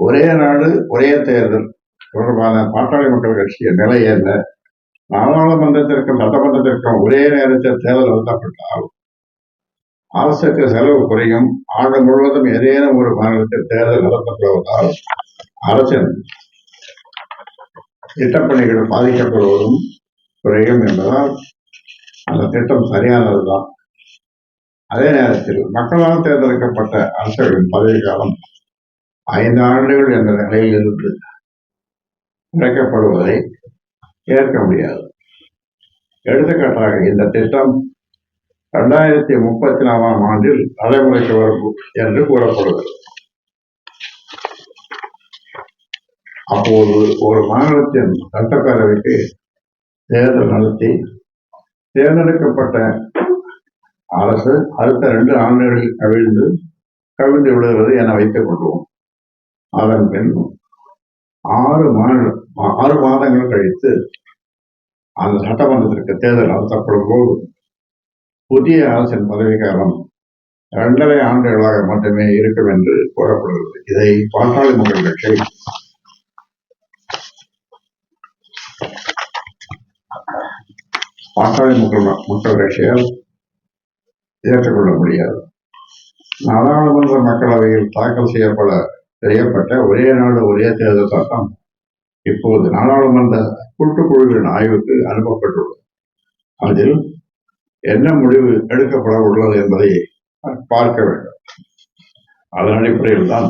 ஒரே நாடு ஒரே தேர்தல் தொடர்பான பாட்டாளி மக்கள் கட்சியின் நிலை என்ன? நாடாளுமன்றத்திற்கும் சட்டமன்றத்திற்கும் ஒரே நேரத்தில் தேர்தல் நடத்தப்பட்டால் அரசுக்கு செலவு குறையும். ஆண்டு முழுவதும் ஏதேனும் ஒரு மாநிலத்தில் தேர்தல் நடத்தப்படுவதால் அரசின் திட்டப்பணிகள் பாதிக்கப்படுவதும் குறையும் என்பதால் அந்த திட்டம் சரியானதுதான். அதே நேரத்தில் மக்களால் தேர்ந்தெடுக்கப்பட்ட அரசுகளின் பதவிக்காலம் 5 ஆண்டுகள் என்ற நிலையில் இருந்து குறைக்கப்படுவதை ஏற்க முடியாது. எடுத்துக்காட்டாக இந்த திட்டம் 2034 ஆண்டில் நடைமுறைக்கு வரும் என்று கூறப்படுகிறது. அப்போது ஒரு மாநிலத்தின் சட்டப்பேரவைக்கு தேர்தல் நடத்தி தேர்ந்தெடுக்கப்பட்ட அரசு அடுத்த 2 ஆண்டுகளில் கவிழ்ந்து விடுகிறது என வைத்துக் கொள்வோம். அதன் பின் 6 மாதங்கள் கழித்து அந்த சட்டமன்றத்திற்கு தேர்தல் நடத்தப்படும் போது புதிய அரசின் பதவிக்காலம் 2.5 ஆண்டுகளாக மட்டுமே இருக்கும் என்று கூறப்படுகிறது. இதை பாட்டாளி மக்கள் கட்சி கட்சியால் ஏற்றுக்கொள்ள முடியாது. நாடாளுமன்ற மக்களவையில் தாக்கல் செய்யப்பட்ட ஒரே நாடு ஒரே தேர்தல் சட்டம் இப்போது நாடாளுமன்ற கூட்டுக்குழுவின் ஆய்வுக்கு அனுப்பப்பட்டுள்ளது. அதில் என்ன முடிவு எடுக்கப்பட உள்ளது என்பதை பார்க்க வேண்டும். அதன் அடிப்படையில் தான்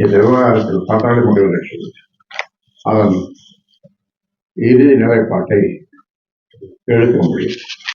இந்த விவகாரத்தில் பாட்டாளி மக்கள் கட்சி அதன் இறுதி நிலைப்பாட்டை எடுக்க முடியும்.